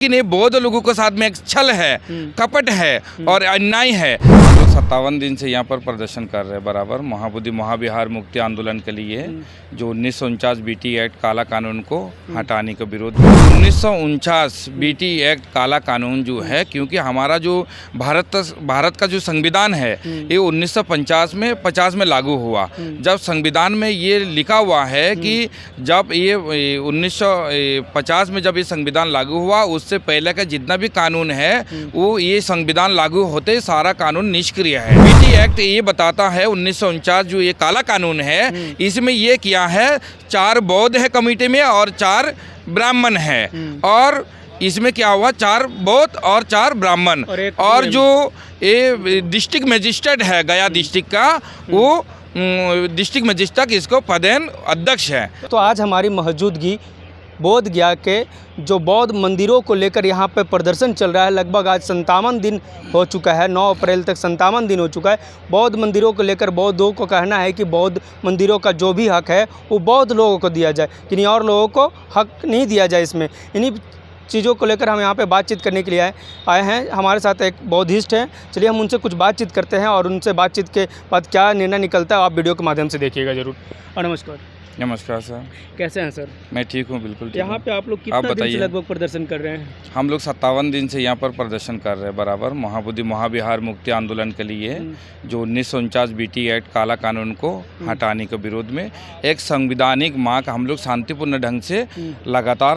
लेकिन ये बौद्ध लोगों के साथ में एक छल है, कपट है और अन्याय है। 57 दिन से यहाँ पर प्रदर्शन कर रहे हैं बराबर महाबोधि महाविहार मुक्ति आंदोलन के लिए, जो 1949 बीटी एक्ट काला कानून को हटाने के विरोध में। 1949 बीटी एक्ट काला कानून जो है, क्योंकि हमारा जो भारत का जो संविधान है ये 1950 में लागू हुआ। जब संविधान में ये लिखा हुआ है कि जब ये 1950 में जब ये संविधान लागू हुआ, उससे पहले का जितना भी कानून है वो ये संविधान लागू होते सारा कानून निष्क्रिय है। बीटी एक्ट ये बताता है 1949 जो ये काला कानून है, इसमें ये किया है 4 बौद्ध है कमेटी में और 4 ब्राह्मण है। और इसमें क्या हुआ, 4 बौद्ध और 4 ब्राह्मण और जो ये डिस्ट्रिक्ट मजिस्ट्रेट है गया डिस्ट्रिक्ट का, वो डिस्ट्रिक्ट मजिस्ट्रेट इसको पदेन अध्यक्ष है। तो आज हमारी मौजूदगी बोध गया के जो बौद्ध मंदिरों को लेकर यहाँ पे प्रदर्शन चल रहा है। लगभग आज 57 दिन हो चुका है, 9 अप्रैल तक 57 दिन हो चुका है। बौद्ध मंदिरों को लेकर बौद्धों को कहना है कि बौद्ध मंदिरों का जो भी हक है वो बौद्ध लोगों को दिया जाए, किन्हीं और लोगों को हक नहीं दिया जाए। इसमें इन्हीं चीज़ों को लेकर हम यहाँ पे बातचीत करने के लिए आए हैं। हमारे साथ एक बौद्धिस्ट हैं, चलिए हम उनसे कुछ बातचीत करते हैं और उनसे बातचीत के बाद क्या निर्णय निकलता है आप वीडियो के माध्यम से देखिएगा ज़रूर। और नमस्कार। नमस्कार सर, कैसे हैं सर? मैं ठीक हूँ, बिल्कुल। यहाँ पे आप लोग कितना दिन से लगभग प्रदर्शन कर रहे हैं? हम लोग 57 दिन से यहाँ पर प्रदर्शन कर रहे हैं बराबर महाबोधि महाविहार मुक्ति आंदोलन के लिए, जो 1949 बीटी एक्ट काला कानून को हटाने के विरोध में। एक संवैधानिक मांग हम लोग शांतिपूर्ण ढंग से लगातार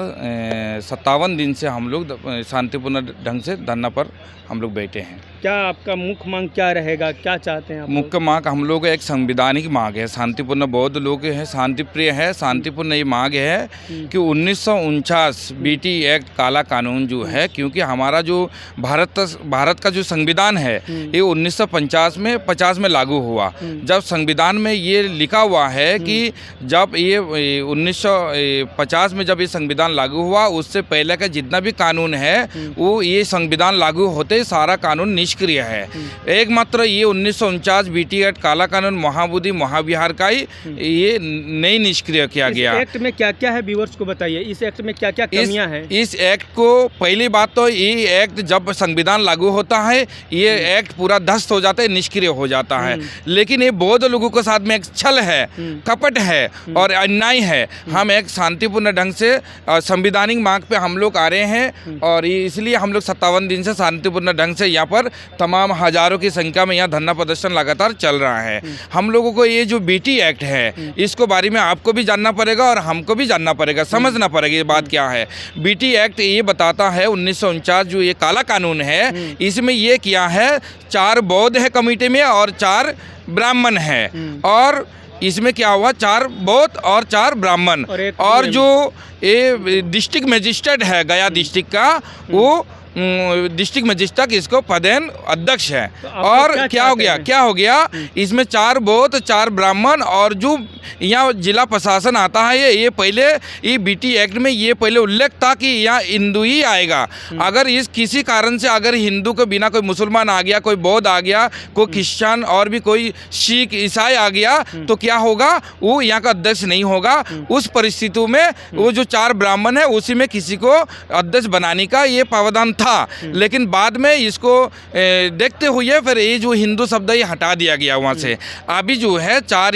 57 दिन से हम लोग शांतिपूर्ण ढंग से धरना पर हम लोग बैठे हैं। क्या आपका मुख्य मांग क्या रहेगा, क्या चाहते हैं आप? मुख्य मांग हम लोग एक संवैधानिक मांग है, शांतिपूर्ण बौद्ध लोग हैं, शांतिप्रिय है, शांतिपूर्ण ये मांग है कि 1949 बीटी एक्ट काला कानून जो है, क्योंकि हमारा जो भारत का जो संविधान है ये 1950 में लागू हुआ। जब संविधान में ये लिखा हुआ है कि जब ये 1950 में जब ये संविधान लागू हुआ, उससे पहले का जितना भी कानून है वो ये संविधान लागू होते सारा कानून निष्क्रिय है। एकमात्र ये 1949 बीटी एक्ट काला कानून महाबोधि महाविहार का ही ये नहीं निष्क्रिय किया गया। इस एक्ट में क्या क्या है व्यूअर्स को बताइए, इस एक्ट में क्या क्या कमियां हैं? इस एक्ट को पहली बात तो ये एक्ट जब संविधान लागू होता है ये एक्ट पूरा ध्वस्त हो जाता है, निष्क्रिय हो जाता है। लेकिन ये बौद्ध लोगों के साथ में एक छल है, कपट है और अन्याय है। हम एक शांतिपूर्ण ढंग से संवैधानिक मांग पे हम लोग आ रहे हैं और इसलिए हम लोग 57 दिन से शांतिपूर्ण ढंग से यहाँ पर तमाम हजारों की संख्या में यहाँ धरना प्रदर्शन लगातार चल रहा है। हम लोगों को ये जो बीटी एक्ट है इसको बारे में आपको भी जानना पड़ेगा और हमको भी जानना पड़ेगा, समझना पड़ेगा ये बात क्या है। बीटी एक्ट ये बताता है 1949 जो ये काला कानून है, इसमें ये किया है 4 बौद्ध है कमेटी में और 4 ब्राह्मण है। और इसमें क्या हुआ, 4 बौद्ध और 4 ब्राह्मण और जो ये डिस्ट्रिक्ट मजिस्ट्रेट है गया डिस्ट्रिक्ट का, वो डिस्ट्रिक्ट मजिस्ट्रेट इसको पदेन अध्यक्ष है। और क्या हो गया इसमें 4 बौद्ध 4 ब्राह्मण और जो यहाँ जिला प्रशासन आता है ये पहले ये बीटी एक्ट में ये पहले उल्लेख था कि यहाँ हिंदू ही आएगा। अगर इस किसी कारण से अगर हिंदू के बिना कोई मुसलमान आ गया, कोई बौद्ध आ गया, कोई क्रिश्चियन और भी कोई सिख ईसाई आ गया तो क्या होगा, वो यहाँ का अध्यक्ष नहीं होगा। उस परिस्थितियों में वो जो 4 ब्राह्मण है उसी में किसी को अध्यक्ष बनाने का ये प्रावधान था। लेकिन बाद में इसको देखते हुए फिर ये जो हिंदू शब्द ये हटा दिया गया वहाँ से। अभी जो है 4